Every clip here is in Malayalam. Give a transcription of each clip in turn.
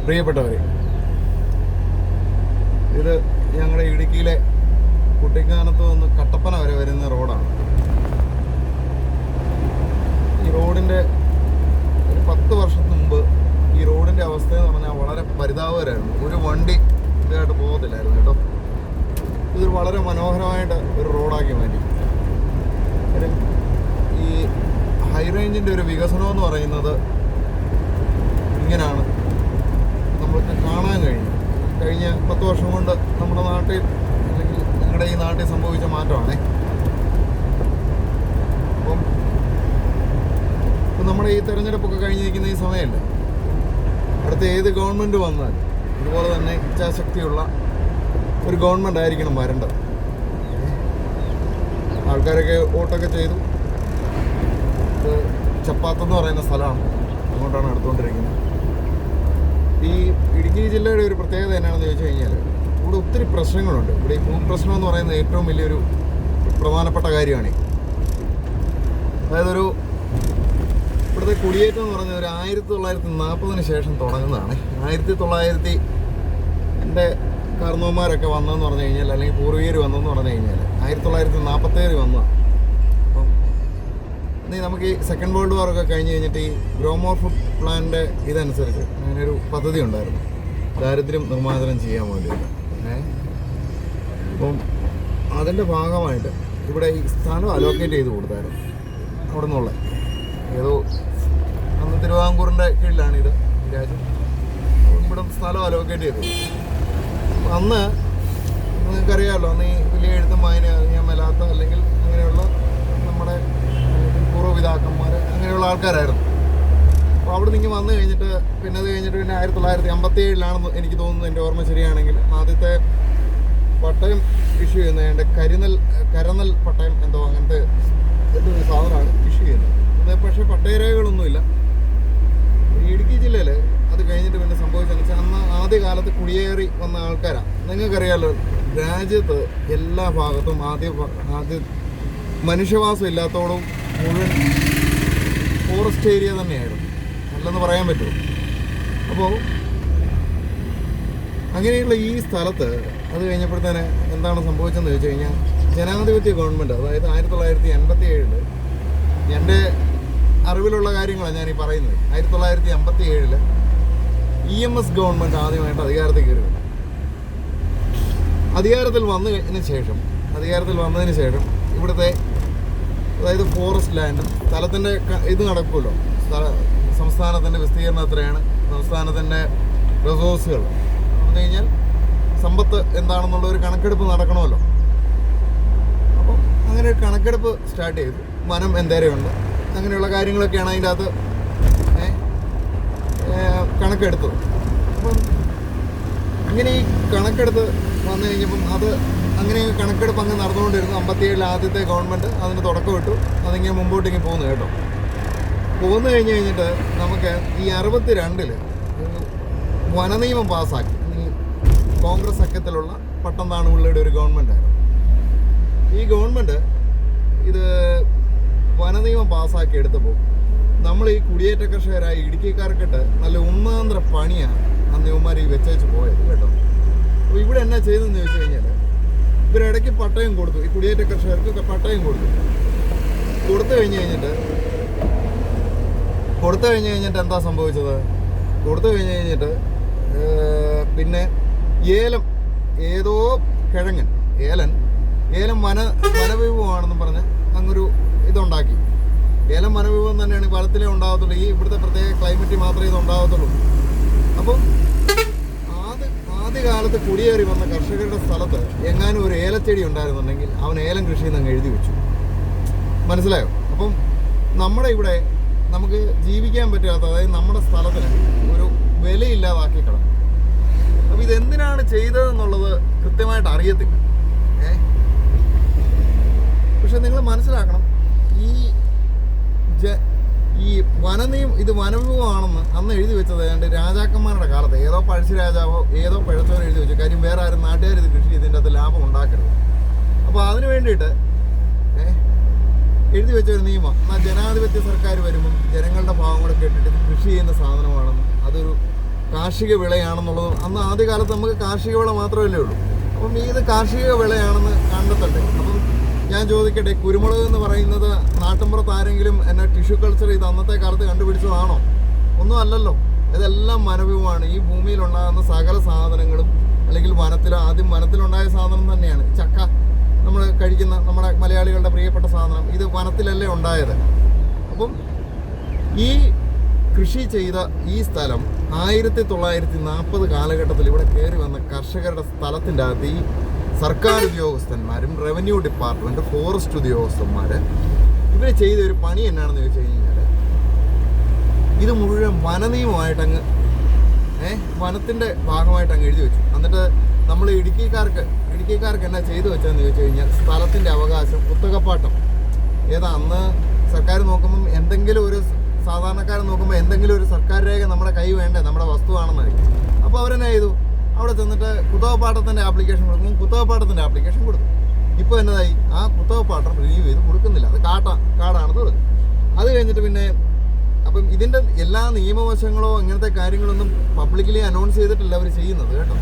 പ്രിയപ്പെട്ടവരെ, ഇത് ഞങ്ങളുടെ ഇടുക്കിയിലെ കുട്ടിക്കാനത്ത് നിന്ന് കട്ടപ്പന വരെ വരുന്ന റോഡാണ്. ഈ റോഡിൻ്റെ ഒരു 10 വർഷത്തിന് മുമ്പ് ഈ റോഡിൻ്റെ അവസ്ഥയെന്ന് പറഞ്ഞാൽ വളരെ പരിതാപകരമായിരുന്നു. ഒരു വണ്ടി ഇതായിട്ട് പോകത്തില്ലായിരുന്നു കേട്ടോ. ഇതൊരു വളരെ മനോഹരമായിട്ട് ഒരു റോഡാക്കി മാറ്റി. ഈ ഹൈ റേഞ്ചിൻ്റെ ഒരു വികസനം എന്ന് പറയുന്നത് ഇങ്ങനെയാണ് നമ്മൾക്ക് കാണാൻ കഴിഞ്ഞ 10 വർഷം കൊണ്ട് നമ്മുടെ നാട്ടിൽ അല്ലെങ്കിൽ നിങ്ങളുടെ ഈ നാട്ടിൽ സംഭവിച്ച മാറ്റമാണേ. അപ്പം നമ്മുടെ ഈ തെരഞ്ഞെടുപ്പൊക്കെ കഴിഞ്ഞിരിക്കുന്ന ഈ സമയമല്ല, അടുത്ത ഏത് ഗവൺമെൻറ് വന്നാൽ ഇതുപോലെ തന്നെ ഇച്ഛാശക്തിയുള്ള ഒരു ഗവൺമെൻറ് ആയിരിക്കണം വരേണ്ടത്. ആൾക്കാരൊക്കെ വോട്ടൊക്കെ ചെയ്തു. ഇത് ചപ്പാത്തെന്ന് പറയുന്ന സ്ഥലമാണ്, അങ്ങോട്ടാണ് എടുത്തുകൊണ്ടിരിക്കുന്നത്. ഈ ഇടുക്കി ജില്ലയുടെ ഒരു പ്രത്യേകത എന്നാണെന്ന് ചോദിച്ചു കഴിഞ്ഞാൽ ഇവിടെ ഒത്തിരി പ്രശ്നങ്ങളുണ്ട്. ഇവിടെ ഈ ഭൂപ്രശ്നം എന്ന് പറയുന്നത് ഏറ്റവും വലിയൊരു പ്രധാനപ്പെട്ട കാര്യമാണ്. അതായത് ഇവിടുത്തെ കുടിയേറ്റം എന്ന് പറഞ്ഞാൽ ഒരു 1940 ശേഷം തുടങ്ങുന്നതാണ്. 1900 എൻ്റെ കാരണവന്മാരൊക്കെ വന്നതെന്ന് പറഞ്ഞു കഴിഞ്ഞാൽ, അല്ലെങ്കിൽ പൂർവികർ വന്നതെന്ന് പറഞ്ഞു കഴിഞ്ഞാൽ 1947 വന്നതാണ്. അപ്പം നമുക്ക് ഈ സെക്കൻഡ് വേൾഡ് വാറൊക്കെ കഴിഞ്ഞ് കഴിഞ്ഞിട്ട് ഈ ഗ്രോമോർ ഫുഡ് പ്ലാനിൻ്റെ ഇതനുസരിച്ച് അങ്ങനെയൊരു പദ്ധതി ഉണ്ടായിരുന്നു, ദാരിദ്ര്യം നിർമ്മാർജ്ജനം ചെയ്യാൻ വേണ്ടിയിട്ട്. അപ്പം അതിൻ്റെ ഭാഗമായിട്ട് ഇവിടെ ഈ സ്ഥലം അലോക്കേറ്റ് ചെയ്ത് കൊടുത്തായിരുന്നു. അവിടെ നിന്നുള്ള ഏതോ അന്ന് തിരുവിതാംകൂറിൻ്റെ കീഴിലാണ് ഇത് രാജ്യം. ഇവിടെ സ്ഥലം അലോക്കേറ്റ് ചെയ്തു. അന്ന് നിങ്ങൾക്കറിയാമല്ലോ, അന്ന് ഈ വലിയ എഴുത്തും വായന അറിയാൻ മേലാത്ത അല്ലെങ്കിൽ അങ്ങനെയുള്ള നമ്മുടെ പൂർവ്വപിതാക്കന്മാർ അങ്ങനെയുള്ള ആൾക്കാരായിരുന്നു. അപ്പോൾ അവിടെ നിന്ന് വന്നു കഴിഞ്ഞിട്ട് പിന്നെ 1957 എനിക്ക് തോന്നുന്നു, എൻ്റെ ഓർമ്മ ശരിയാണെങ്കിൽ, ആദ്യത്തെ പട്ടയം ഇഷ്യൂ ചെയ്യുന്നത് കരനൽ പട്ടയം എന്തോ അങ്ങനത്തെ എന്തൊരു സാധനമാണ് ഇഷ്യൂ ചെയ്യുന്നത്. പക്ഷേ പട്ടയരേഖകളൊന്നുമില്ല ഇടുക്കി ജില്ലയിൽ. അത് കഴിഞ്ഞിട്ട് പിന്നെ സംഭവിച്ചതെന്ന് വെച്ചാൽ, അന്ന് ആദ്യകാലത്ത് കുടിയേറി വന്ന ആൾക്കാരാണ്. നിങ്ങൾക്കറിയാമല്ലോ, രാജ്യത്ത് എല്ലാ ഭാഗത്തും ആദ്യ മനുഷ്യവാസം ഇല്ലാത്തോളം മുഴുവൻ ഫോറസ്റ്റ് ഏരിയ തന്നെയായിരുന്നു, അല്ലെന്ന് പറയാൻ പറ്റുമോ. അപ്പോൾ അങ്ങനെയുള്ള ഈ സ്ഥലത്ത് അത് കഴിഞ്ഞപ്പോഴത്തേന് എന്താണ് സംഭവിച്ചതെന്ന് ചോദിച്ചു കഴിഞ്ഞാൽ, ജനാധിപത്യ ഗവൺമെൻറ്, അതായത് 1987 എൻ്റെ അറിവിലുള്ള കാര്യങ്ങളാണ് ഞാനീ പറയുന്നത്. 1957 EMS ഗവൺമെൻറ് ആദ്യമായിട്ട് അധികാരത്തിൽ കയറി. അധികാരത്തിൽ വന്നതിന് ശേഷം ഇവിടുത്തെ, അതായത് ഫോറസ്റ്റ് ലാൻഡ് സ്ഥലത്തിൻ്റെ ഇത് നടക്കുമല്ലോ, സംസ്ഥാനത്തിൻ്റെ വിസ്തീർണം എത്രയാണ്, സംസ്ഥാനത്തിൻ്റെ റിസോഴ്സുകൾ പറഞ്ഞു കഴിഞ്ഞാൽ സമ്പത്ത് എന്താണെന്നുള്ള ഒരു കണക്കെടുപ്പ് നടക്കണമല്ലോ. അപ്പം അങ്ങനെ ഒരു കണക്കെടുപ്പ് സ്റ്റാർട്ട് ചെയ്തു. വനം എന്തേരെയുണ്ട്, അങ്ങനെയുള്ള കാര്യങ്ങളൊക്കെയാണ് അതിൻ്റെ അകത്ത് കണക്കെടുത്തത്. അപ്പം ഇങ്ങനെ ഈ കണക്കെടുത്ത് വന്നു കഴിഞ്ഞപ്പം അങ്ങനെ കണക്കെടുപ്പ് അങ്ങ് നടന്നുകൊണ്ടിരുന്നു. 57 ആദ്യത്തെ ഗവൺമെൻറ് അതിന് തുടക്കമിട്ടു. അതിങ്ങനെ മുമ്പോട്ടേക്ക് പോകുന്നു കേട്ടോ. പോന്നു കഴിഞ്ഞിട്ട് നമുക്ക് ഈ 62 വനനിയമം പാസ്സാക്കി. ഈ കോൺഗ്രസ് സഖ്യത്തിലുള്ള പട്ടംതാണുപിള്ളയുടെ ഒരു ഗവൺമെൻറ്റായിരുന്നു. ഈ ഗവൺമെൻറ് ഇത് വനനിയമം പാസ്സാക്കി എടുത്തപ്പോൾ നമ്മൾ ഈ കുടിയേറ്റ കർഷകരായ ഇടുക്കിക്കാർക്കിട്ട് നല്ല ഒന്നാന്തര പണിയാണ് അന്ന് ഇവന്മാർ ഈ വെച്ചേച്ച് പോയത് കേട്ടോ. അപ്പോൾ ഇവിടെ എന്നാ ചെയ്തതെന്ന് ചോദിച്ചു കഴിഞ്ഞാൽ, ഇവരിടയ്ക്ക് പട്ടയം കൊടുത്തു. ഈ കുടിയേറ്റ കർഷകർക്ക് പട്ടയം കൊടുത്തു കഴിഞ്ഞിട്ട് എന്താ സംഭവിച്ചത്? കൊടുത്തു കഴിഞ്ഞിട്ട് പിന്നെ ഏതോ കിഴങ്ങൻ ഏലം വനവിഭവമാണെന്നും പറഞ്ഞ് അങ്ങൊരു ഇതുണ്ടാക്കി. ഏലം വനവിഭവം തന്നെയാണ്, ഫലത്തിലേ ഉണ്ടാകത്തുള്ളൂ. ഈ ഇവിടുത്തെ പ്രത്യേക ക്ലൈമറ്റിൽ മാത്രമേ ഇത് ഉണ്ടാകത്തുള്ളൂ. അപ്പം ആദ്യകാലത്ത് കുടിയേറി വന്ന കർഷകരുടെ സ്ഥലത്ത് എങ്ങാനും ഒരു ഏലച്ചെടി ഉണ്ടായിരുന്നുണ്ടെങ്കിൽ അവൻ ഏലം കൃഷി എന്നങ്ങ് എഴുതി വെച്ചു. മനസ്സിലായോ? അപ്പം നമ്മുടെ ഇവിടെ നമുക്ക് ജീവിക്കാൻ പറ്റാത്ത, അതായത് നമ്മുടെ സ്ഥലത്തിന് ഒരു വിലയില്ലാതാക്കി കളഞ്ഞു. അപ്പം ഇതെന്തിനാണ് ചെയ്തതെന്നുള്ളത് കൃത്യമായിട്ട് അറിയത്തില്ല. പക്ഷെ നിങ്ങൾ മനസ്സിലാക്കണം, ഈ ഇത് വനവിഭവമാണെന്ന് അന്ന് എഴുതി വെച്ചത് ഏതാണ്ട് രാജാക്കന്മാരുടെ കാലത്ത് ഏതോ പഴശ്ശിരാജാവോ ഏതോ പഴച്ചവരോ എഴുതി വെച്ചു. കാര്യം വേറെ ആരും നാട്ടുകാർ ഇത് കൃഷി ചെയ്ത് ഇതിൻ്റെ അകത്ത് ലാഭം ഉണ്ടാക്കരുത്. അപ്പോൾ അതിന് വേണ്ടിയിട്ട് എഴുതി വെച്ചൊരു നിയമം. എന്നാൽ ജനാധിപത്യ സർക്കാർ വരുമ്പം ജനങ്ങളുടെ ഭാവം കൂടെ കേട്ടിട്ട് കൃഷി ചെയ്യുന്ന സാധനമാണെന്ന് അതൊരു കാർഷിക വിളയാണെന്നുള്ളത് അന്ന് ആദ്യകാലത്ത് നമുക്ക് കാർഷിക വിള മാത്രമല്ലേ ഉള്ളൂ. അപ്പം ഇത് കാർഷിക വിളയാണെന്ന് കണ്ടെത്തണ്ടേ? അപ്പം ഞാൻ ചോദിക്കട്ടെ, കുരുമുളക് എന്ന് പറയുന്നത് നാട്ടിൻപുറത്ത് ആരെങ്കിലും എന്നെ ടിഷ്യൂ കൾച്ചർ ഇത് അന്നത്തെ കാലത്ത് കണ്ടുപിടിച്ചതാണോ? ഒന്നും അല്ലല്ലോ. ഇതെല്ലാം മനവികമാണ്. ഈ ഭൂമിയിലുണ്ടാകുന്ന സകല സാധനങ്ങളും അല്ലെങ്കിൽ ആദ്യം വനത്തിലുണ്ടായ സാധനം തന്നെയാണ്. ചക്ക നമ്മൾ കഴിക്കുന്ന നമ്മുടെ മലയാളികളുടെ പ്രിയപ്പെട്ട സാധനം, ഇത് വനത്തിലല്ലേ ഉണ്ടായത്. അപ്പം ഈ കൃഷി ചെയ്ത ഈ സ്ഥലം 1940 കാലഘട്ടത്തിൽ ഇവിടെ കയറി വന്ന കർഷകരുടെ സ്ഥലത്തിൻ്റെ അകത്ത് ഈ സർക്കാർ ഉദ്യോഗസ്ഥന്മാരും റവന്യൂ ഡിപ്പാർട്ട്മെൻറ്റ് ഫോറസ്റ്റ് ഉദ്യോഗസ്ഥന്മാർ ഇവർ ചെയ്ത ഒരു പണി എന്നാണെന്ന് ചോദിച്ചു കഴിഞ്ഞാൽ, ഇത് മുഴുവൻ വനനിയമമായിട്ടങ്ങ് വനത്തിൻ്റെ ഭാഗമായിട്ട് അങ്ങ് എഴുതി വെച്ചു. എന്നിട്ട് നമ്മൾ ഇടുക്കിക്കാർക്ക് എന്നാ ചെയ്തു വെച്ചതെന്ന് ചോദിച്ചു കഴിഞ്ഞാൽ, സ്ഥലത്തിൻ്റെ അവകാശം കുത്തകപ്പാട്ടം. ഏതാ അന്ന് സർക്കാർ നോക്കുമ്പം എന്തെങ്കിലും ഒരു സാധാരണക്കാരൻ നോക്കുമ്പോൾ എന്തെങ്കിലും ഒരു സർക്കാർ രേഖ നമ്മുടെ കൈ വേണ്ടേ, നമ്മുടെ വസ്തുവാണെന്നായിരിക്കും. അപ്പോൾ അവരെന്നാ ചെയ്തു, അവിടെ ചെന്നിട്ട് കുത്തകപ്പാട്ടത്തിൻ്റെ ആപ്ലിക്കേഷൻ കൊടുക്കുമ്പോൾ കുത്തകപ്പാട്ടത്തിൻ്റെ ആപ്ലിക്കേഷൻ കൊടുത്തു. ഇപ്പോൾ എന്നതായി, ആ കുത്തകപ്പാട്ടം റിന്യൂ ചെയ്ത് കൊടുക്കുന്നില്ല. അത് കാടാണെന്ന് പറഞ്ഞു. അത് കഴിഞ്ഞിട്ട് പിന്നെ അപ്പം ഇതിൻ്റെ എല്ലാ നിയമവശങ്ങളോ ഇങ്ങനത്തെ കാര്യങ്ങളൊന്നും പബ്ലിക്കലി അനൗൺസ് ചെയ്തിട്ടില്ല അവർ ചെയ്യുന്നത് കേട്ടോ.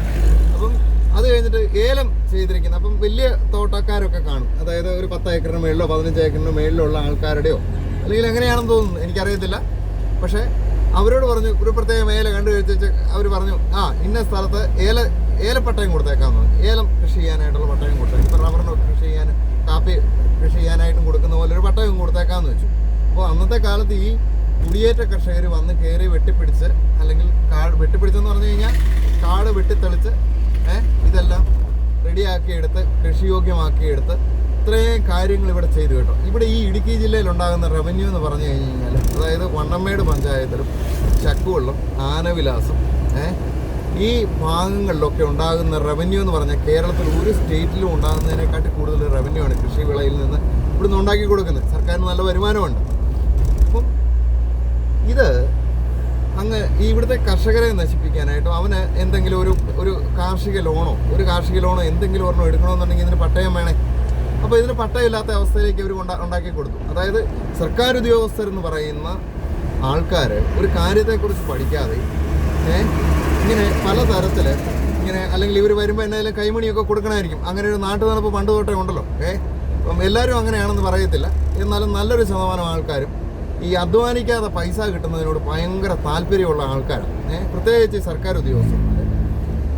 അപ്പം അത് കഴിഞ്ഞിട്ട് ഏലം ചെയ്തിരിക്കുന്നത്, അപ്പം വലിയ തോട്ടക്കാരൊക്കെ കാണും. അതായത് ഒരു 10 ഏക്കറിന് മേളിലോ 15 ഏക്കറിന് മേളിലുള്ള ആൾക്കാരുടെയോ അല്ലെങ്കിൽ എങ്ങനെയാണെന്ന് തോന്നുന്നു, എനിക്കറിയത്തില്ല. പക്ഷേ അവരോട് പറഞ്ഞു, ഒരു പ്രത്യേക മേല കണ്ടു കഴിച്ച് അവർ പറഞ്ഞു, ഇന്ന സ്ഥലത്ത് ഏലപ്പട്ടയം കൊടുത്തേക്കാന്ന് പറഞ്ഞു. ഏലം കൃഷി ചെയ്യാനായിട്ടുള്ള പട്ടയം കൊടുത്തേക്കാം. ഇപ്പോൾ റബ്ബറിന് കൃഷി ചെയ്യാൻ, കാപ്പി കൃഷി ചെയ്യാനായിട്ടും കൊടുക്കുന്ന പോലെ ഒരു പട്ടയം കൊടുത്തേക്കാന്ന് വെച്ചു. അപ്പോൾ അന്നത്തെ കാലത്ത് ഈ കുടിയേറ്റ കർഷകർ വന്ന് കയറി വെട്ടിപ്പിടിച്ച്, അല്ലെങ്കിൽ വെട്ടിപ്പിടിച്ചെന്ന് പറഞ്ഞു കഴിഞ്ഞാൽ കാട് വെട്ടിത്തെളിച്ച് ഇതെല്ലാം റെഡിയാക്കിയെടുത്ത് കൃഷിയോഗ്യമാക്കിയെടുത്ത് ഇത്രയും കാര്യങ്ങൾ ഇവിടെ ചെയ്തു കേട്ടോ. ഇവിടെ ഈ ഇടുക്കി ജില്ലയിൽ ഉണ്ടാകുന്ന റവന്യൂ എന്ന് പറഞ്ഞു കഴിഞ്ഞാൽ, അതായത് വണ്ണമ്മേട് പഞ്ചായത്തിലും ചക്കുവള്ളം, ആനവിലാസം ഈ ഭാഗങ്ങളിലൊക്കെ ഉണ്ടാകുന്ന റവന്യൂ എന്ന് പറഞ്ഞാൽ കേരളത്തിൽ ഒരു സ്റ്റേറ്റിലും ഉണ്ടാകുന്നതിനെക്കാട്ടി കൂടുതൽ റവന്യൂ ആണ് കൃഷി വിളയിൽ നിന്ന് ഇവിടുന്ന് ഉണ്ടാക്കി കൊടുക്കുന്നത്. സർക്കാരിന് നല്ല വരുമാനമുണ്ട്. അപ്പം ഇത് അങ്ങ് ഇവിടുത്തെ കർഷകരെ നശിപ്പിക്കാനായിട്ടും അവന് എന്തെങ്കിലും ഒരു കാർഷിക ലോണോ എന്തെങ്കിലും ഒരെണ്ണം എടുക്കണമെന്നുണ്ടെങ്കിൽ ഇതിന് പട്ടയം വേണേ. അപ്പോൾ ഇതിന് പട്ടയമില്ലാത്ത അവസ്ഥയിലേക്ക് അവർ ഉണ്ടാക്കി കൊടുത്തു. അതായത് സർക്കാർ ഉദ്യോഗസ്ഥരെന്ന് പറയുന്ന ആൾക്കാർ ഒരു കാര്യത്തെക്കുറിച്ച് പഠിക്കാതെ ഇങ്ങനെ പലതരത്തിൽ ഇങ്ങനെ, അല്ലെങ്കിൽ ഇവർ വരുമ്പോൾ എന്നാലും കൈമണിയൊക്കെ കൊടുക്കണമായിരിക്കും. അങ്ങനെ ഒരു നാട്ടു നടപ്പ് പണ്ട് തൊട്ടേ ഉണ്ടല്ലോ. അപ്പം എല്ലാവരും അങ്ങനെയാണെന്ന് പറയത്തില്ല. എന്നാലും നല്ലൊരു ശതമാനം ആൾക്കാരും ഈ അധ്വാനിക്കാതെ പൈസ കിട്ടുന്നതിനോട് ഭയങ്കര താല്പര്യമുള്ള ആൾക്കാരാണ്. പ്രത്യേകിച്ച് സർക്കാർ ഉദ്യോഗസ്ഥന്മാർ,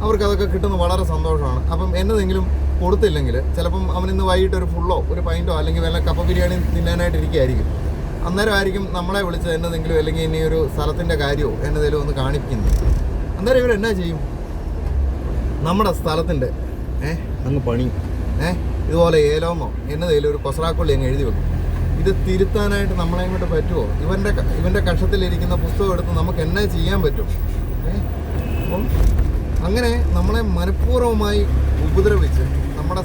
അവർക്കതൊക്കെ കിട്ടുന്നത് വളരെ സന്തോഷമാണ്. അപ്പം എന്നതെങ്കിലും കൊടുത്തില്ലെങ്കിൽ ചിലപ്പം അവനിന്ന് വൈകിട്ട് ഒരു ഫുള്ളോ ഒരു പൈൻറ്റോ അല്ലെങ്കിൽ വല്ല കപ്പ ബിരിയാണി തിന്നാനായിട്ട് ഇരിക്കുകയായിരിക്കും. അന്നേരം ആയിരിക്കും നമ്മളെ വിളിച്ച് എന്നതെങ്കിലും, അല്ലെങ്കിൽ ഇനി ഒരു സ്ഥലത്തിൻ്റെ കാര്യമോ എന്നതെങ്കിലും ഒന്ന് കാണിക്കുന്നത്. അന്നേരം ഇവരെന്നാ ചെയ്യും, നമ്മുടെ സ്ഥലത്തിൻ്റെ അങ്ങ് പണിയും. ഇതുപോലെ ഏലോമോ എന്നതേലും ഒരു കൊസറാക്കൊള്ളി അങ്ങ് എഴുതി വെക്കും. ഇത് തിരുത്താനായിട്ട് നമ്മളെ കൊണ്ട് പറ്റുമോ? ഇവൻ്റെ കക്ഷത്തിലിരിക്കുന്ന പുസ്തകം എടുത്ത് നമുക്ക് എന്നാ ചെയ്യാൻ പറ്റും? അപ്പം അങ്ങനെ നമ്മളെ മനഃപൂർവ്വമായി ഉപദ്രവിച്ച് നമ്മുടെ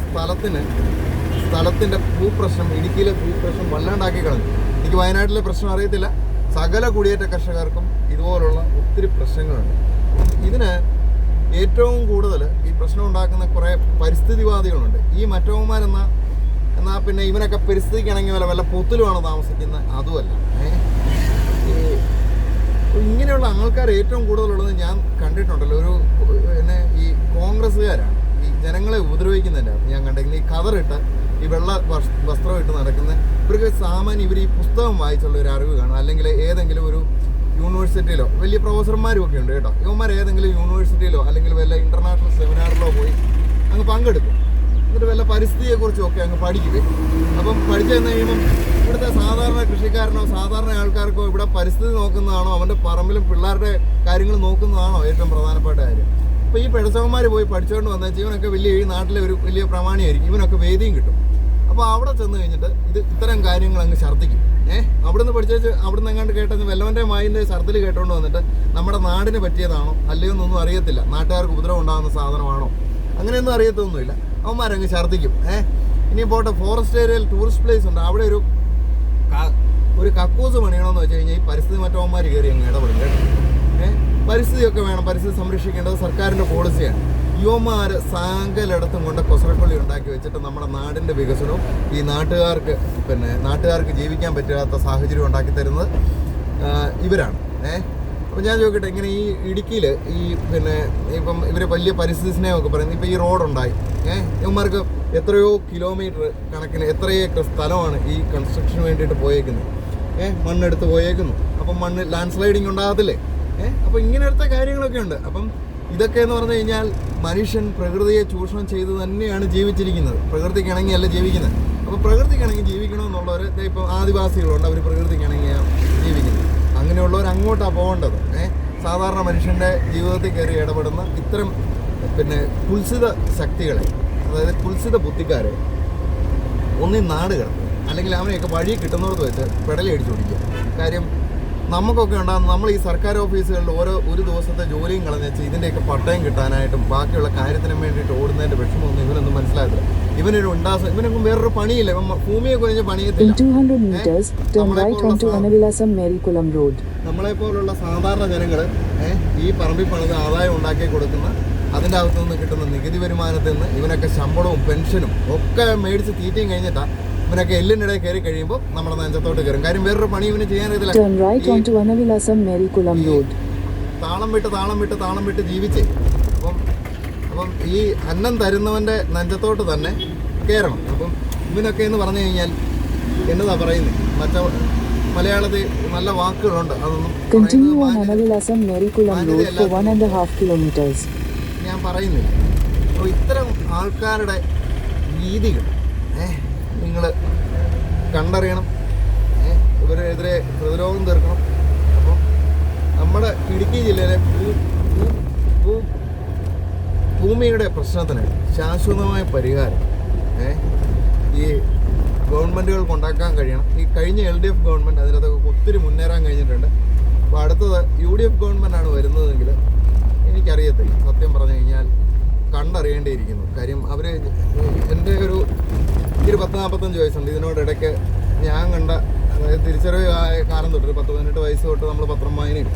സ്ഥലത്തിൻ്റെ ഭൂപ്രശ്നം, ഇടുക്കിയിലെ ഭൂപ്രശ്നം വല്ലാണ്ടാക്കി കളഞ്ഞു. എനിക്ക് വയനാട്ടിലെ പ്രശ്നം അറിയത്തില്ല, സകല കുടിയേറ്റ കർഷകർക്കും ഇതുപോലുള്ള ഒത്തിരി പ്രശ്നങ്ങളുണ്ട്. ഇതിന് ഏറ്റവും കൂടുതൽ ഈ പ്രശ്നം ഉണ്ടാക്കുന്ന കുറേ പരിസ്ഥിതിവാദികളുണ്ട്. ഈ മറ്റവന്മാരെന്നാൽ പിന്നെ ഇവനൊക്കെ പരിസ്ഥിതിക്കാണെങ്കിൽ വല്ല പൊത്തിലുമാണ് താമസിക്കുന്നത്, അതുമല്ല. ഇങ്ങനെയുള്ള ആൾക്കാർ ഏറ്റവും കൂടുതലുള്ളത് ഞാൻ കണ്ടിട്ടുണ്ടല്ലോ. ഈ കോൺഗ്രസ്സുകാരാണ് ഈ ജനങ്ങളെ ഉപദ്രവിക്കുന്നതിൻ്റെ ഞാൻ കണ്ടിരിക്കുന്നത്. ഈ കതറിട്ട് ഈ വെള്ള വസ്ത്രം ഇട്ട് നടക്കുന്ന ഇവർക്ക് സാമാന്യം ഇവർ ഈ പുസ്തകം വായിച്ചുള്ള ഒരു അറിവ് കാണും. അല്ലെങ്കിൽ ഏതെങ്കിലും ഒരു യൂണിവേഴ്സിറ്റിയിലോ വലിയ പ്രൊഫസർമാരും ഒക്കെ ഉണ്ട് കേട്ടോ. ഇവന്മാർ ഏതെങ്കിലും യൂണിവേഴ്സിറ്റിയിലോ അല്ലെങ്കിൽ വല്ല ഇൻ്റർനാഷണൽ സെമിനാറിലോ പോയി അങ്ങ് പങ്കെടുക്കും. എന്നിട്ട് വല്ല പരിസ്ഥിതിയെക്കുറിച്ചും ഒക്കെ അങ്ങ് പഠിക്കുക. അപ്പം പഠിച്ചു തന്നു കഴിയുമ്പം ഇവിടുത്തെ സാധാരണ കൃഷിക്കാരനോ സാധാരണ ആൾക്കാർക്കോ ഇവിടെ പരിസ്ഥിതി നോക്കുന്നതാണോ, അവൻ്റെ പറമ്പിലും പിള്ളേരുടെ കാര്യങ്ങൾ നോക്കുന്നതാണോ ഏറ്റവും പ്രധാനപ്പെട്ട കാര്യം? അപ്പോൾ ഈ പെടച്ചവന്മാർ പോയി പഠിച്ചുകൊണ്ട് വന്നാൽ ഇവനൊക്കെ ഈ നാട്ടിലെ ഒരു വലിയ പ്രമാണിയായിരിക്കും, ഇവനൊക്കെ വേദിയും കിട്ടും. അപ്പോൾ അവിടെ ചെന്ന് കഴിഞ്ഞിട്ട് ഇത്തരം കാര്യങ്ങൾ അങ്ങ് ഛർദ്ദിക്കും. അവിടുന്ന് പഠിച്ചു അവിടുന്ന് എങ്ങാണ്ട് കേട്ടത് വല്ലവൻ്റെ മായിൻ്റെ ഛർദ്ദിൽ കേട്ടോണ്ട് വന്നിട്ട് നമ്മുടെ നാടിന് പറ്റിയതാണോ അല്ലയോ എന്നൊന്നും അറിയത്തില്ല. നാട്ടുകാർക്ക് ഉപദ്രവം ഉണ്ടാകുന്ന സാധനമാണോ അങ്ങനെയൊന്നും അറിയത്തൊന്നുമില്ല. അവന്മാരങ്ങ് ഛർദ്ദിക്കും. ഇനി പോട്ടെ, ഫോറസ്റ്റ് ഏരിയയിൽ ടൂറിസ്റ്റ് പ്ലേസ് ഉണ്ട്, അവിടെ ഒരു കക്കൂസ് പണിയണമെന്ന് വെച്ച് കഴിഞ്ഞാൽ ഈ പരിസ്ഥിതി മറ്റവന്മാർ കയറി അങ്ങ് ഇടപെടും കേട്ടോ. പരിസ്ഥിതിയൊക്കെ വേണം, പരിസ്ഥിതി സംരക്ഷിക്കേണ്ടത് സർക്കാരിൻ്റെ പോളിസിയാണ്. യുവമാർ സാങ്കലിടത്തും കൊണ്ട് കൊസറക്കൊള്ളി ഉണ്ടാക്കി വെച്ചിട്ട് നമ്മുടെ നാടിൻ്റെ വികസനവും ഈ നാട്ടുകാർക്ക് ജീവിക്കാൻ പറ്റാത്ത സാഹചര്യം ഉണ്ടാക്കി തരുന്നത് ഇവരാണ്. അപ്പോൾ ഞാൻ ചോദിക്കട്ടെ, ഇങ്ങനെ ഈ ഇടുക്കിയിൽ ഈ പിന്നെ ഇപ്പം ഇവർ വലിയ പരിസ്ഥിതി സ്നേഹമൊക്കെ പറയുന്നത്, ഇപ്പോൾ ഈ റോഡുണ്ടായി, ഇവന്മാർക്ക് എത്രയോ കിലോമീറ്റർ കണക്കിന് എത്രയോ ഏക്കർ സ്ഥലമാണ് ഈ കൺസ്ട്രക്ഷന് വേണ്ടിയിട്ട് പോയേക്കുന്നത്. മണ്ണെടുത്ത് പോയേക്കുന്നു. അപ്പം മണ്ണ് ലാൻഡ് സ്ലൈഡിങ് ഉണ്ടാകത്തില്ലേ? അപ്പോൾ ഇങ്ങനത്തെ കാര്യങ്ങളൊക്കെ ഉണ്ട്. അപ്പം ഇതൊക്കെ എന്ന് പറഞ്ഞു കഴിഞ്ഞാൽ മനുഷ്യൻ പ്രകൃതിയെ ചൂഷണം ചെയ്ത് തന്നെയാണ് ജീവിച്ചിരിക്കുന്നത്. പ്രകൃതിക്കിണങ്ങിയല്ല ജീവിക്കുന്നത്. അപ്പോൾ പ്രകൃതിക്കിണങ്ങി ജീവിക്കണമെന്നുള്ളവർ ഇപ്പോൾ ആദിവാസികളുണ്ട്, അവർ പ്രകൃതിക്കിണങ്ങിയാണ് ജീവിക്കുന്നത്. അങ്ങനെയുള്ളവർ അങ്ങോട്ടാണ് പോകേണ്ടത്. സാധാരണ മനുഷ്യൻ്റെ ജീവിതത്തിൽ കയറി ഇടപെടുന്ന ഇത്തരം പിന്നെ കുൽസിത ശക്തികളെ, അതായത് കുൽസിത ബുദ്ധിക്കാരെ ഒന്നീ നാട് കിടക്കും, അല്ലെങ്കിൽ അവനെയൊക്കെ വഴി കിട്ടുന്നിടത്ത് വെച്ച് പെടലി അടിച്ചു പിടിക്കുക. കാര്യം നമുക്കൊക്കെ ഉണ്ടാകുന്ന നമ്മൾ ഈ സർക്കാർ ഓഫീസുകളിൽ ഒരു ദിവസത്തെ ജോലിയും കളഞ്ഞ് ഇതിൻ്റെയൊക്കെ പട്ടയം കിട്ടാനായിട്ടും ബാക്കിയുള്ള കാര്യത്തിനും വേണ്ടിയിട്ട് ഓടുന്നതിൻ്റെ വിഷമമൊന്നും ഇവനൊന്നും മനസ്സിലാകത്തില്ല. ഇവനൊരു ഇവനൊന്നും വേറൊരു പണിയില്ല, ഭൂമിയെ കുറിച്ച് പണിയത്തില്ല. നമ്മളെപ്പോലുള്ള സാധാരണ ജനങ്ങൾ ഈ പറമ്പിൽ പണിത് ആദായം ഉണ്ടാക്കി കൊടുക്കുന്ന അതിൻ്റെ അകത്തു നിന്ന് കിട്ടുന്ന നികുതി വരുമാനത്തിൽ നിന്ന് ഇവനൊക്കെ ശമ്പളവും പെൻഷനും ഒക്കെ മേടിച്ച് തീറ്റയും കഴിഞ്ഞിട്ടാണ് ഇവനൊക്കെ എല്ലിനിടയിൽ കയറി കഴിയുമ്പോൾ നമ്മുടെ നെഞ്ചത്തോട്ട് കയറും. കാര്യം വേറൊരു പണി ഇവന് ചെയ്യാനില്ല. താളം വിട്ട് ജീവിച്ചേ. അപ്പം ഈ അന്നം തരുന്നവൻ്റെ നെഞ്ചത്തോട്ട് തന്നെ കയറണം. അപ്പം ഇവനൊക്കെ എന്ന് പറഞ്ഞു കഴിഞ്ഞാൽ എന്നതാ പറയുന്നത്, മലയാളത്തിൽ നല്ല വാക്കുകളുണ്ട്, അതൊന്നും ഞാൻ പറയുന്നില്ല. അപ്പോൾ ഇത്തരം ആൾക്കാരുടെ രീതികൾ നിങ്ങൾ കണ്ടറിയണം, ഇവരെതിരെ പ്രതിരോധം തീർക്കണം. അപ്പം നമ്മുടെ ഇടുക്കി ജില്ലയിലെ ഭൂമിയുടെ പ്രശ്നത്തിന് ശാശ്വതമായ പരിഹാരം ഈ ഗവൺമെൻറ്റുകൾക്ക് ഉണ്ടാക്കാൻ കഴിയണം. ഈ കഴിഞ്ഞ LDF ഗവൺമെൻറ് അതിനകത്തൊക്കെ ഒത്തിരി മുന്നേറാൻ കഴിഞ്ഞിട്ടുണ്ട്. അപ്പോൾ അടുത്തത് UDF ഗവൺമെൻറ്റാണ് വരുന്നതെങ്കിൽ എനിക്കറിയത്തില്ല, സത്യം പറഞ്ഞു കഴിഞ്ഞാൽ കണ്ടറിയേണ്ടിയിരിക്കുന്നു. കാര്യം അവർ എൻ്റെ ഒരു 10-45 വയസ്സുണ്ട്. ഇതിനോടിടയ്ക്ക് ഞാൻ കണ്ട, അതായത് തിരിച്ചറിവ് കാലം തൊട്ട് 10-18 വയസ്സ് തൊട്ട് നമ്മൾ പത്രം വായനയും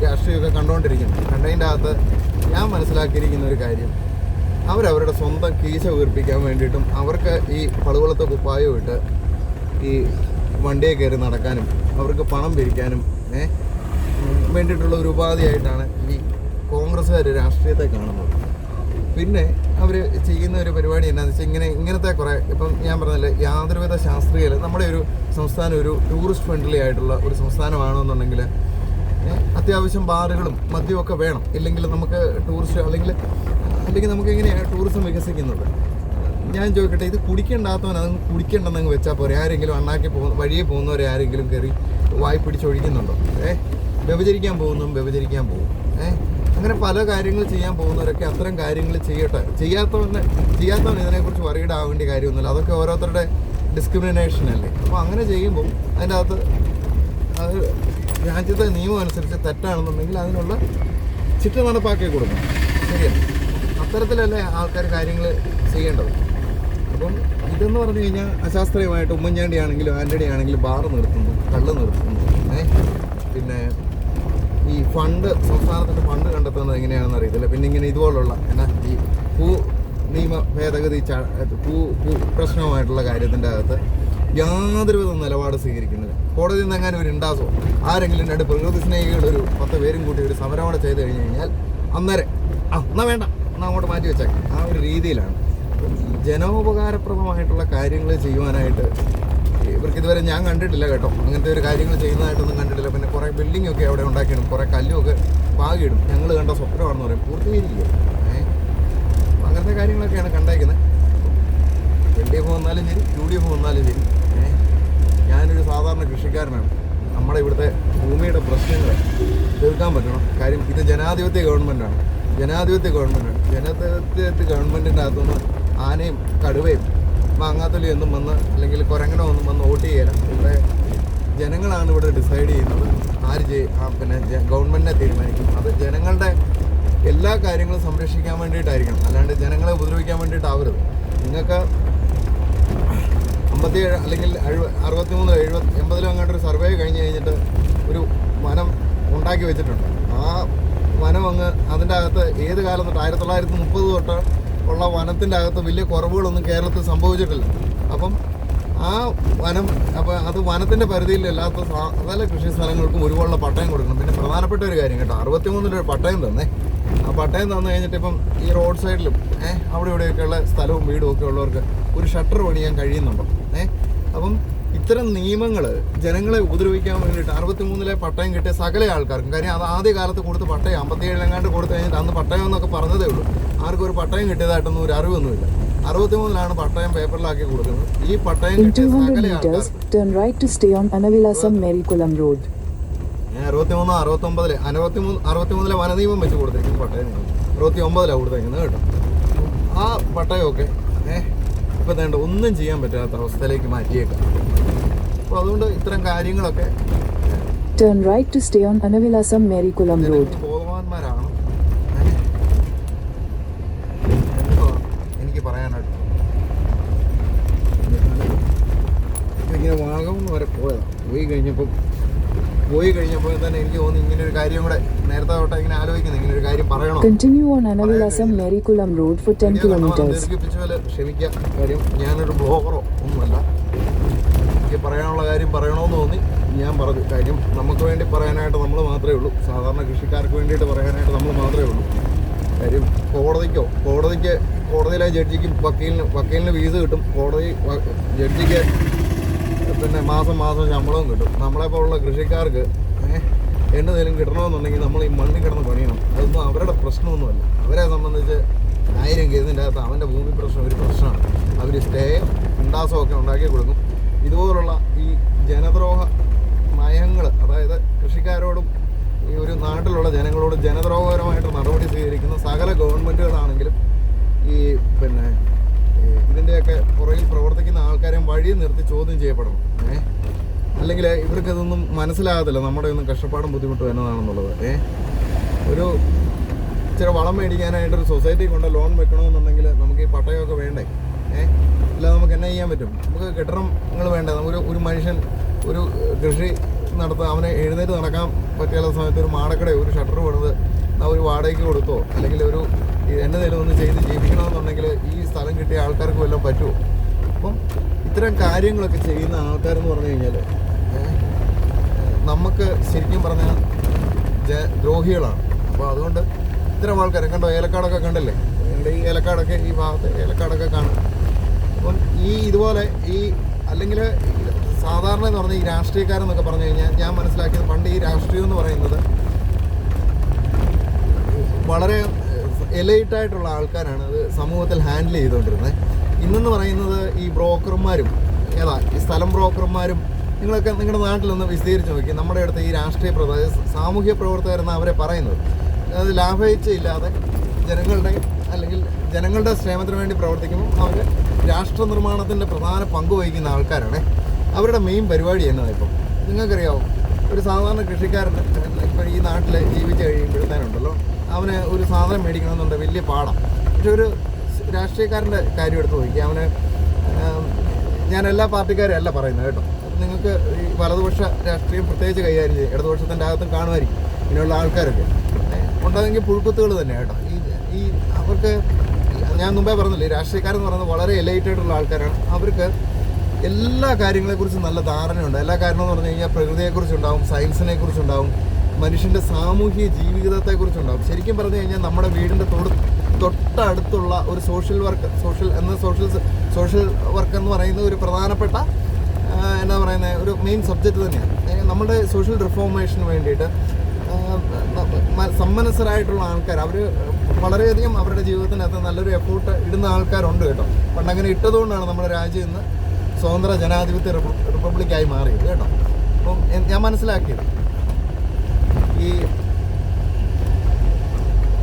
രാഷ്ട്രീയമൊക്കെ കണ്ടുകൊണ്ടിരിക്കുന്നു. കണ്ടതിൻ്റെ അകത്ത് ഞാൻ മനസ്സിലാക്കിയിരിക്കുന്ന ഒരു കാര്യം, അവരവരുടെ സ്വന്തം കീശ വീർപ്പിക്കാൻ വേണ്ടിയിട്ടും അവർക്ക് ഈ പളുകുളത്തെ കുപ്പായം ഇട്ട് ഈ വണ്ടിയെ കയറി നടക്കാനും അവർക്ക് പണം പിരിക്കാനും വേണ്ടിയിട്ടുള്ള ഒരു ഉപാധിയായിട്ടാണ് ഈ കോൺഗ്രസ്സുകാർ രാഷ്ട്രീയത്തെ കാണുന്നത്. പിന്നെ അവർ ചെയ്യുന്ന ഒരു പരിപാടി എന്നാന്ന് വെച്ചാൽ ഇങ്ങനത്തെ കുറേ, ഇപ്പം ഞാൻ പറഞ്ഞില്ലേ, യാതൊരുവിധ ശാസ്ത്രീയത, നമ്മുടെ ഒരു സംസ്ഥാനം ഒരു ടൂറിസ്റ്റ് ഫ്രണ്ട്ലി ആയിട്ടുള്ള ഒരു സംസ്ഥാനമാണെന്നുണ്ടെങ്കിൽ അത്യാവശ്യം ബാറുകളും മദ്യമൊക്കെ വേണം. ഇല്ലെങ്കിൽ നമുക്ക് ടൂറിസ്റ്റ് അല്ലെങ്കിൽ നമുക്ക് എങ്ങനെയാണ് ടൂറിസം വികസിക്കുന്നത്? ഞാൻ ചോദിക്കട്ടെ, ഇത് കുടിക്കേണ്ടാത്തവൻ അതൊന്നും കുടിക്കേണ്ടെന്നങ്ങ് വെച്ചാൽ പോരെ? ആരെങ്കിലും വഴിയെ പോകുന്നവരെ ആരെങ്കിലും കയറി വായി പിടിച്ചൊഴിക്കുന്നുണ്ടോ? വ്യഭിചരിക്കാൻ പോകും. അങ്ങനെ പല കാര്യങ്ങൾ ചെയ്യാൻ പോകുന്നവരൊക്കെ അത്തരം കാര്യങ്ങൾ ചെയ്യട്ടെ. ചെയ്യാത്തവൻ ഇതിനെക്കുറിച്ച് വറീഡ് ആവേണ്ട കാര്യമൊന്നുമില്ല. അതൊക്കെ ഓരോരുത്തരുടെ ഡിസ്ക്രിമിനേഷൻ അല്ലേ. അപ്പോൾ അങ്ങനെ ചെയ്യുമ്പോൾ അതിൻ്റെ അകത്ത് അത് രാജ്യത്തെ നിയമം അനുസരിച്ച് തെറ്റാണെന്നുണ്ടെങ്കിൽ അതിനുള്ള ചിട്ട നടപ്പാക്കി കൊടുക്കണം. ശരിയല്ല? അത്തരത്തിലല്ലേ ആൾക്കാർ കാര്യങ്ങൾ ചെയ്യേണ്ടത്. അപ്പം ഇതെന്ന് പറഞ്ഞു കഴിഞ്ഞാൽ അശാസ്ത്രീയമായിട്ട് ഉമ്മൻചാണ്ടി ആണെങ്കിലും ആൻ്റണി ആണെങ്കിലും ബാറ് നിർത്തുന്നു, കള്ള് നിർത്തുന്നു. പിന്നെ ഈ സംസ്ഥാനത്തിൻ്റെ ഫണ്ട് കണ്ടെത്തുന്നത് എങ്ങനെയാണെന്ന് അറിയത്തില്ല. പിന്നെ ഇങ്ങനെ ഇതുപോലുള്ള ഈ നിയമ ഭേദഗതി പ്രശ്നവുമായിട്ടുള്ള കാര്യത്തിൻ്റെ അകത്ത് യാതൊരുവിധ നിലപാട് സ്വീകരിക്കുന്നില്ല. കോടതിയിൽ നിന്ന് എങ്ങാനും ഒരു ഉണ്ടാസോ ആരെങ്കിലും രണ്ട് പ്രകൃതി സ്നേഹികളൊരു 10 പേരും കൂട്ടി ഒരു സമരമോടെ ചെയ്ത് കഴിഞ്ഞ് കഴിഞ്ഞാൽ അന്നേരം എന്നാൽ വേണ്ട, എന്നാൽ അങ്ങോട്ട് മാറ്റി വെച്ചേക്കാം, ആ ഒരു രീതിയിലാണ്. ജനോപകാരപ്രദമായിട്ടുള്ള കാര്യങ്ങൾ ചെയ്യുവാനായിട്ട് ഇവർക്ക് ഇതുവരെ ഞാൻ കണ്ടിട്ടില്ല കേട്ടോ. അങ്ങനത്തെ ഒരു കാര്യങ്ങൾ ചെയ്യുന്നതായിട്ടൊന്നും കണ്ടിട്ടില്ല. പിന്നെ കുറേ ബിൽഡിങ്ങൊക്കെ അവിടെ ഉണ്ടാക്കിയിടും, കുറേ കല്ലുമൊക്കെ പാകിയിടും. ഞങ്ങൾ കണ്ട സ്വപ്നമാണെന്ന് പറയും, പൂർത്തീകരിക്കുക. അങ്ങനത്തെ കാര്യങ്ങളൊക്കെയാണ് കണ്ടേക്കുന്നത്. LDF വന്നാലും ശരി, UDF വന്നാലും ശരി. ഞാനൊരു സാധാരണ കൃഷിക്കാരനാണ്. നമ്മുടെ ഇവിടുത്തെ ഭൂമിയുടെ പ്രശ്നങ്ങൾ തീർക്കാൻ പറ്റണം. കാര്യം ഇത് ജനാധിപത്യ ഗവൺമെൻറ്റാണ്. ജനാധിപത്യ ഗവൺമെൻറ്റിൻ്റെ അകത്തുനിന്ന് ആനയും കടുവയും മാങ്ങാത്തൊലി ഒന്നും വന്ന് അല്ലെങ്കിൽ കുരങ്ങനോ ഒന്നും വന്ന് വോട്ട് ചെയ്യല. ഇവിടെ ജനങ്ങളാണ് ഇവിടെ ഡിസൈഡ് ചെയ്യുന്നത്. പിന്നെ ഗവൺമെൻറ്റിനെ തീരുമാനിക്കും. അത് ജനങ്ങളുടെ എല്ലാ കാര്യങ്ങളും സംരക്ഷിക്കാൻ വേണ്ടിയിട്ടായിരിക്കണം, അല്ലാണ്ട് ജനങ്ങളെ ഉപദ്രവിക്കാൻ വേണ്ടിയിട്ടാവരുത്. നിങ്ങൾക്ക് 57 അല്ലെങ്കിൽ 63, 70, 80 അങ്ങോട്ടൊരു സർവേ കഴിഞ്ഞിട്ട് ഒരു വനം ഉണ്ടാക്കി വെച്ചിട്ടുണ്ട്. ആ വനം അതിൻ്റെ അകത്ത് ഏത് കാലം തൊട്ട് 1930 തൊട്ട് ഉള്ള വനത്തിൻ്റെ അകത്ത് വലിയ കുറവുകളൊന്നും കേരളത്തിൽ സംഭവിച്ചിട്ടില്ല. അപ്പം ആ വനം അപ്പോൾ അത് വനത്തിൻ്റെ പരിധിയിലല്ലാത്ത സകല കൃഷി സ്ഥലങ്ങൾക്കും ഒരുപാടുള്ള പട്ടയം കൊടുക്കണം. പിന്നെ പ്രധാനപ്പെട്ട ഒരു കാര്യം കേട്ടോ, 63 പട്ടയം തന്നേ. ആ പട്ടയം തന്നു കഴിഞ്ഞിട്ട് ഇപ്പം ഈ റോഡ് സൈഡിലും അവിടെ ഇവിടെയൊക്കെയുള്ള സ്ഥലവും വീടും ഒക്കെ ഉള്ളവർക്ക് ഒരു ഷട്ടർ പണിയാൻ കഴിയുന്നുണ്ടോ? അപ്പം ഇത്തരം നിയമങ്ങൾ ജനങ്ങളെ ഉപദ്രവിക്കാൻ വേണ്ടിയിട്ട് 63 പട്ടയം കിട്ടിയ സകല ആൾക്കാർക്കും, കാര്യം അത് ആദ്യ കാലത്ത് കൊടുത്ത് പട്ടയം 57 കൊടുത്തു കഴിഞ്ഞിട്ട് അന്ന് പട്ടയം എന്നൊക്കെ പറഞ്ഞതേ ഉള്ളൂ. ആർക്കും ഒരു പട്ടയം കിട്ടിയതായിട്ടൊന്നും ഒരു അറിവൊന്നുമില്ല. 63 പട്ടയം പേപ്പറിലാക്കി കൊടുക്കുന്നത്. ഈ പട്ടയം കിട്ടിയ സകല ആൾക്കാർക്ക് 63 വനനിയമം വെച്ച് കൊടുത്തിരിക്കുന്ന പട്ടയം 69 കൊടുത്തേക്കുന്നത് കേട്ടോ. ആ പട്ടയമൊക്കെ ഇപ്പം വേണ്ട ഒന്നും ചെയ്യാൻ പറ്റാത്ത അവസ്ഥയിലേക്ക് മാറ്റിയേക്കാം. അപ്പോൾ അതുകൊണ്ട് ഇത്തരം കാര്യങ്ങളൊക്കെ ബോധവാന്മാരാണ് എനിക്ക് പറയാനായിട്ട്. ഇങ്ങനെ വാഗമൺ വരെ പോയതാണ്. പോയി കഴിഞ്ഞപ്പോൾ തന്നെ എനിക്ക് തോന്നി ഇങ്ങനെ ഒരു കാര്യം കൂടെ നേരത്തെ തൊട്ട് ഇങ്ങനെ ആലോചിക്കുന്നത്, ഇങ്ങനെ ഒരു കാര്യം പറയണോ. ക്ഷമിക്കാം, കാര്യം ഞാനൊരു ബ്ലോഗറോ ഒന്നുമല്ല. എനിക്ക് പറയാനുള്ള കാര്യം പറയണമെന്ന് തോന്നി ഞാൻ പറഞ്ഞു. കാര്യം നമുക്ക് വേണ്ടി പറയാനായിട്ട് നമ്മൾ മാത്രമേ ഉള്ളൂ, സാധാരണ കൃഷിക്കാർക്ക് വേണ്ടിയിട്ട് പറയാനായിട്ട് നമ്മൾ മാത്രമേ ഉള്ളൂ. കാര്യം കോടതിയിലെ ജഡ്ജിക്കും വക്കീലിന് ഫീസ് കിട്ടും, ജഡ്ജിക്ക് പിന്നെ മാസം ശമ്പളവും കിട്ടും. നമ്മളെപ്പോലുള്ള കൃഷിക്കാർക്ക് എന്തെങ്കിലും കിട്ടണമെന്നുണ്ടെങ്കിൽ നമ്മൾ ഈ മണ്ണിൽ കിടന്ന് പണിയണം. അതൊന്നും അവരുടെ പ്രശ്നമൊന്നുമല്ല. അവരെ സംബന്ധിച്ച് 1000 കേസിൻ്റെ അകത്ത് അവൻ്റെ ഭൂമി പ്രശ്നം ഒരു പ്രശ്നമാണ്. അവർ സ്റ്റേയും ഉണ്ടാസമൊക്കെ ഉണ്ടാക്കി കൊടുക്കും. ഇതുപോലുള്ള ഈ ജനദ്രോഹ നയങ്ങൾ, അതായത് കൃഷിക്കാരോടും ഈ ഒരു നാട്ടിലുള്ള ജനങ്ങളോടും ജനദ്രോഹപരമായിട്ട് നടപടി സ്വീകരിക്കുന്ന സകല ഗവൺമെൻറ്റുകളാണെങ്കിലും ഈ പിന്നെ ഇതിൻ്റെയൊക്കെ പുറകിൽ പ്രവർത്തിക്കുന്ന ആൾക്കാരെയും വഴി നിർത്തി ചോദ്യം ചെയ്യപ്പെടണം. അല്ലെങ്കിൽ ഇവർക്കിതൊന്നും മനസ്സിലാകത്തില്ല നമ്മുടെ ഒന്നും കഷ്ടപ്പാടും ബുദ്ധിമുട്ടും എന്നതാണെന്നുള്ളത്. ഒരു ഇച്ചിരി വളം മേടിക്കാനായിട്ടൊരു സൊസൈറ്റി കൊണ്ട് ലോൺ വെക്കണമെന്നുണ്ടെങ്കിൽ നമുക്ക് ഈ പട്ടയമൊക്കെ വേണ്ടേ? അല്ലാതെ നമുക്ക് എന്നാ ചെയ്യാൻ പറ്റും? നമുക്ക് കെട്ടിടങ്ങൾ വേണ്ടേ? ഒരു മനുഷ്യൻ ഒരു കൃഷി നടത്താൻ അവനെ എഴുന്നേറ്റ് നടക്കാൻ പറ്റിയുള്ള സമയത്ത് ഒരു മാടക്കടയോ ഒരു ഷട്ടർ പണിത് ഒരു വാടകയ്ക്ക് കൊടുത്തോ അല്ലെങ്കിൽ ഒരു എന്നതേലും ഒന്ന് ചെയ്ത് ജീവിക്കണമെന്നുണ്ടെങ്കിൽ ഈ സ്ഥലം കിട്ടിയ ആൾക്കാർക്ക് വല്ലതും പറ്റുമോ? അപ്പം ഇത്തരം കാര്യങ്ങളൊക്കെ ചെയ്യുന്ന ആൾക്കാരെന്ന് പറഞ്ഞു കഴിഞ്ഞാൽ നമുക്ക് ശരിക്കും പറഞ്ഞാൽ ദ്രോഹികളാണ്. അപ്പോൾ അതുകൊണ്ട് ഇത്തരം ആൾക്കാരെ കണ്ടോ, ഏലക്കാടൊക്കെ കണ്ടല്ലേ? ഈ ഏലക്കാടൊക്കെ ഈ ഭാഗത്ത് ഏലക്കാടൊക്കെ കാണും. അപ്പം ഇതുപോലെ അല്ലെങ്കിൽ സാധാരണ എന്ന് പറഞ്ഞാൽ ഈ രാഷ്ട്രീയക്കാരെന്നൊക്കെ പറഞ്ഞു കഴിഞ്ഞാൽ ഞാൻ മനസ്സിലാക്കിയത് പണ്ട് ഈ രാഷ്ട്രീയം എന്ന് പറയുന്നത് വളരെ എലൈറ്റായിട്ടുള്ള ആൾക്കാരാണ് അത് സമൂഹത്തിൽ ഹാൻഡിൽ ചെയ്തുകൊണ്ടിരുന്നത്. ഇന്നെന്ന് പറയുന്നത് ഈ ബ്രോക്കർമാരും ഈ സ്ഥലം ബ്രോക്കർമാരും നിങ്ങളൊക്കെ നിങ്ങളുടെ നാട്ടിലൊന്ന് വിശദീകരിച്ച് നോക്കി. നമ്മുടെ അടുത്ത് ഈ രാഷ്ട്രീയ സാമൂഹ്യ പ്രവർത്തകരെന്ന് അവരെ പറയുന്നത് അത് ലാഭേച്ഛയില്ലാതെ ജനങ്ങളുടെ ക്ഷേമത്തിന് വേണ്ടി പ്രവർത്തിക്കുമ്പോൾ അവർ രാഷ്ട്ര നിർമ്മാണത്തിൻ്റെ പ്രധാന പങ്ക് വഹിക്കുന്ന ആൾക്കാരാണ്. അവരുടെ മെയിൻ പരിപാടി എന്നതാണ്. ഇപ്പം നിങ്ങൾക്കറിയാവും, ഒരു സാധാരണ കൃഷിക്കാരന് ഇപ്പോൾ ഈ നാട്ടിൽ ജീവിച്ച് കഴിയുമ്പോഴത്തേനുണ്ടല്ലോ അവന് ഒരു സാധനം മേടിക്കണമെന്നുണ്ട് വലിയ പാടാണ്. പക്ഷെ ഒരു രാഷ്ട്രീയക്കാരൻ്റെ കാര്യം എടുത്ത് നോക്കി, അവന് ഞാൻ എല്ലാ പാർട്ടിക്കാരും അല്ല പറയുന്നത് കേട്ടോ. നിങ്ങൾക്ക് ഈ വലതുപക്ഷ രാഷ്ട്രീയം പ്രത്യേകിച്ച് കൈകാര്യം ചെയ്യും, ഇടതുപക്ഷത്തിൻ്റെ അകത്തും കാണുമായിരിക്കും ഇങ്ങനെയുള്ള ആൾക്കാരൊക്കെ ഉണ്ടാകുമെങ്കിൽ പുഴുക്കുത്തുകൾ തന്നെ കേട്ടോ. ഈ അവർക്ക് ഞാൻ മുമ്പേ പറഞ്ഞില്ലേ, രാഷ്ട്രീയക്കാരെന്ന് പറയുന്നത് വളരെ എലൈറ്റായിട്ടുള്ള ആൾക്കാരാണ്. അവർക്ക് എല്ലാ കാര്യങ്ങളെക്കുറിച്ചും നല്ല ധാരണയുണ്ട്. എല്ലാ കാരണം എന്ന് പറഞ്ഞു കഴിഞ്ഞാൽ പ്രകൃതിയെക്കുറിച്ചുണ്ടാവും, സയൻസിനെക്കുറിച്ചുണ്ടാവും, മനുഷ്യൻ്റെ സാമൂഹിക ജീവിതത്തെക്കുറിച്ചുണ്ടാവും. ശരിക്കും പറഞ്ഞു കഴിഞ്ഞാൽ നമ്മുടെ വീടിൻ്റെ തൊട്ടടുത്തുള്ള ഒരു സോഷ്യൽ വർക്ക് എന്ന് പറയുന്നത് ഒരു പ്രധാനപ്പെട്ട എന്താ പറയുന്നത് ഒരു മെയിൻ സബ്ജക്റ്റ് തന്നെയാണ്. നമ്മുടെ സോഷ്യൽ റിഫോർമേഷന് വേണ്ടിയിട്ട് സമ്മനസ്സരായിട്ടുള്ള ആൾക്കാർ അവർ വളരെയധികം അവരുടെ ജീവിതത്തിനകത്ത് നല്ലൊരു എഫോർട്ട് ഇടുന്ന ആൾക്കാരുണ്ട് കേട്ടോ. പണ്ടങ്ങനെ ഇട്ടതുകൊണ്ടാണ് നമ്മുടെ രാജ്യം ഇന്ന് സ്വതന്ത്ര ജനാധിപത്യ റിപ്പബ്ലിക്കായി മാറിയത് കേട്ടോ. അപ്പം ഞാൻ മനസ്സിലാക്കിയത് ഈ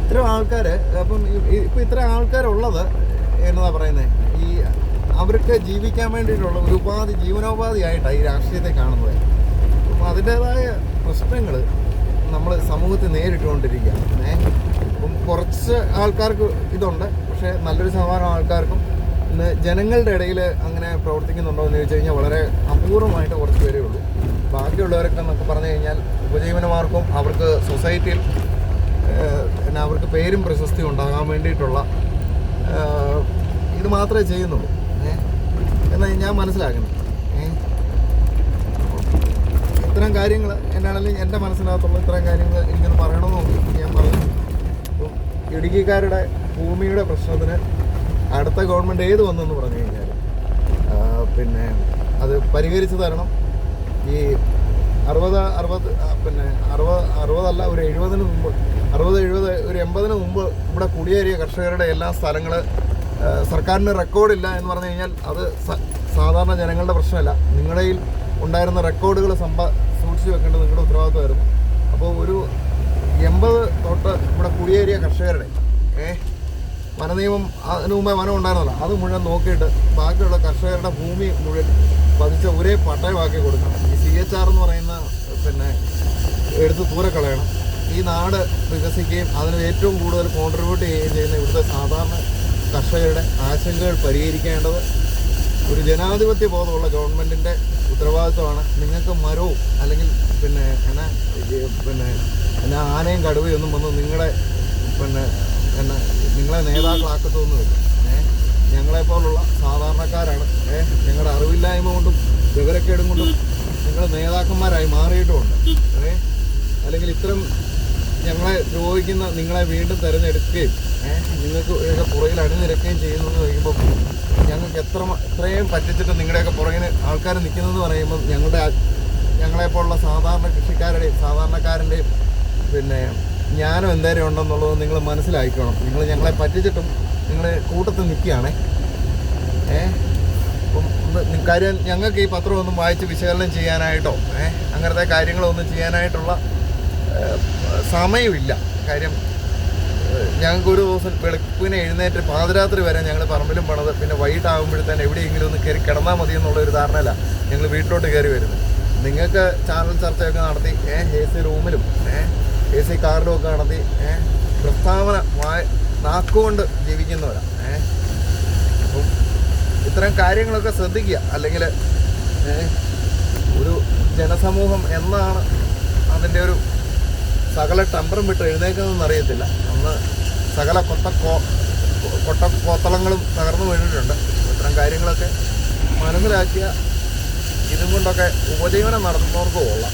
ഇത്തരം ആൾക്കാർ അപ്പം ഇപ്പം ഇത്തരം ആൾക്കാരുള്ളത് എന്നതാ പറയുന്നത് ഈ അവർക്ക് ജീവിക്കാൻ വേണ്ടിയിട്ടുള്ള ഒരു ജീവനോപാധിയായിട്ടാണ് ഈ രാഷ്ട്രീയത്തെ കാണുന്നത്. അപ്പം അതിൻ്റേതായ പ്രശ്നങ്ങൾ നമ്മൾ സമൂഹത്തിൽ നേരിട്ടുകൊണ്ടിരിക്കുകയാണ്. അപ്പം കുറച്ച് ആൾക്കാർക്ക് ഇതുണ്ട്, പക്ഷേ നല്ലൊരു ശതമാനം ആൾക്കാർക്കും ഇന്ന് ജനങ്ങളുടെ ഇടയിൽ അങ്ങനെ പ്രവർത്തിക്കുന്നുണ്ടോ എന്ന് ചോദിച്ചു കഴിഞ്ഞാൽ വളരെ അപൂർവമായിട്ട് കുറച്ച് പേരേ ഉള്ളൂ. ബാക്കിയുള്ളവരൊക്കെ എന്നൊക്കെ പറഞ്ഞു കഴിഞ്ഞാൽ ഉപജീവനമാർക്കും അവർക്ക് സൊസൈറ്റിയിൽ അവർക്ക് പേരും പ്രശസ്തിയും ഉണ്ടാകാൻ വേണ്ടിയിട്ടുള്ള ഇത് മാത്രമേ ചെയ്യുന്നുള്ളൂ എന്നാണ് ഞാൻ മനസ്സിലാക്കുന്നത്. ഇത്തരം കാര്യങ്ങൾ എന്നാണെങ്കിലും എൻ്റെ മനസ്സിനകത്തുള്ള ഇത്തരം കാര്യങ്ങൾ എനിക്കൊന്ന് പറയണമെന്ന് ഞാൻ പറഞ്ഞു. അപ്പം ഇടുക്കിക്കാരുടെ ഭൂമിയുടെ പ്രശ്നത്തിന് അടുത്ത ഗവൺമെൻറ് ഏത് വന്നെന്ന് പറഞ്ഞു കഴിഞ്ഞാൽ പിന്നെ അത് പരിഹരിച്ച് തരണം. ഈ 60 ഒരു 70 മുമ്പ് 60-70 ഒരു 80 മുമ്പ് ഇവിടെ കുടിയേറിയ കർഷകരുടെ എല്ലാ സ്ഥലങ്ങൾ സർക്കാരിന് റെക്കോർഡില്ല എന്ന് പറഞ്ഞു കഴിഞ്ഞാൽ അത് സാധാരണ ജനങ്ങളുടെ പ്രശ്നമല്ല. നിങ്ങളുടെയിൽ ഉണ്ടായിരുന്ന റെക്കോർഡുകൾ സൂക്ഷിച്ച് വെക്കേണ്ടത് നിങ്ങളുടെ ഉത്തരവാദിത്വമായിരുന്നു. അപ്പോൾ ഒരു 80 തൊട്ട് ഇവിടെ കുടിയേറിയ കർഷകരുടെ വനനിയമം അതിന് മുമ്പേ വനം ഉണ്ടായിരുന്നല്ലോ, അത് മുഴുവൻ നോക്കിയിട്ട് ബാക്കിയുള്ള കർഷകരുടെ ഭൂമി മുഴുവൻ പതിച്ച ഒരേ പട്ടയമാക്കി കൊടുക്കണം. ഈ CHR എന്ന് പറയുന്ന പിന്നെ എടുത്ത് ദൂരെ കളയണം. ഈ നാട് വികസിക്കുകയും അതിന് ഏറ്റവും കൂടുതൽ കോൺട്രിബ്യൂട്ട് ചെയ്യുകയും ചെയ്യുന്ന ഇവിടുത്തെ സാധാരണ കർഷകരുടെ ആശങ്കകൾ പരിഹരിക്കേണ്ടത് ഒരു ജനാധിപത്യ ബോധമുള്ള ഗവൺമെൻറ്റിൻ്റെ ഉത്തരവാദിത്വമാണ്. നിങ്ങൾക്ക് മരവും അല്ലെങ്കിൽ പിന്നെ എന്നാ ആനയും കടുവയൊന്നും വന്ന് നിങ്ങളെ നിങ്ങളെ നേതാക്കളാക്കത്തൊന്നുമില്ല. ഞങ്ങളെപ്പോലുള്ള സാധാരണക്കാരാണ്. ഞങ്ങളുടെ അറിവില്ലായ്മ കൊണ്ടും വിവരക്കേടും കൊണ്ടും നിങ്ങൾ നേതാക്കന്മാരായി മാറിയിട്ടുമുണ്ട്. അല്ലെങ്കിൽ ഇത്തരം ഞങ്ങളെ ദ്രോഹിക്കുന്ന നിങ്ങളെ വീണ്ടും തിരഞ്ഞെടുക്കുകയും നിങ്ങൾക്ക് പുറകിൽ അണിനിരക്കുകയും ചെയ്യുന്നതെന്ന് പറയുമ്പോൾ ഞങ്ങൾക്ക് എത്രയും പറ്റിച്ചിട്ട് നിങ്ങളുടെയൊക്കെ പുറകിന് ആൾക്കാർ നിൽക്കുന്നതെന്ന് പറയുമ്പോൾ ഞങ്ങളെപ്പോലുള്ള സാധാരണ കൃഷിക്കാരുടെയും സാധാരണക്കാരൻ്റെയും പിന്നെ ജ്ഞാനം എന്തേലും ഉണ്ടെന്നുള്ളത് നിങ്ങൾ മനസ്സിലാക്കണം. നിങ്ങൾ ഞങ്ങളെ പറ്റിച്ചിട്ടും നിങ്ങൾ കൂട്ടത്തിൽ നിൽക്കുകയാണേ. അപ്പം കാര്യം ഞങ്ങൾക്ക് ഈ പത്രമൊന്നും വായിച്ച് വിശകലനം ചെയ്യാനായിട്ടോ അങ്ങനത്തെ കാര്യങ്ങളൊന്നും ചെയ്യാനായിട്ടുള്ള സമയമില്ല. കാര്യം ഞങ്ങൾക്കൊരു ദിവസം വെളുപ്പിനെ എഴുന്നേറ്റ് പാതിരാത്രി വരെ ഞങ്ങൾ പറമ്പിലും പണത്, പിന്നെ വൈകിട്ടാകുമ്പോഴത്തേന് എവിടെയെങ്കിലും ഒന്ന് കയറി കിടന്നാൽ മതി എന്നുള്ളൊരു ധാരണയില്ല ഞങ്ങൾ വീട്ടിലോട്ട് കയറി വരുന്നത്. നിങ്ങൾക്ക് ചാനൽ ചർച്ചയൊക്കെ നടത്തി AC റൂമിലും AC കാറിലും ഒക്കെ നടത്തി പ്രസ്താവന നാക്കുകൊണ്ട് ജീവിക്കുന്നവരാണ്. അപ്പം ഇത്തരം കാര്യങ്ങളൊക്കെ ശ്രദ്ധിക്കുക. അല്ലെങ്കിൽ ഒരു ജനസമൂഹം എന്നാണ് അതിൻ്റെ ഒരു സകല ടെമ്പറും വിട്ട് എഴുന്നേക്കുന്നതെന്ന് അറിയത്തില്ല. അന്ന് സകല കൊത്തളങ്ങളും തകർന്നു വീണിട്ടുണ്ട്. ഇത്തരം കാര്യങ്ങളൊക്കെ മനസ്സിലാക്കിയ ഇതും കൊണ്ടൊക്കെ ഉപജീവനം നടത്തുന്നവർക്ക് കൊള്ളാം.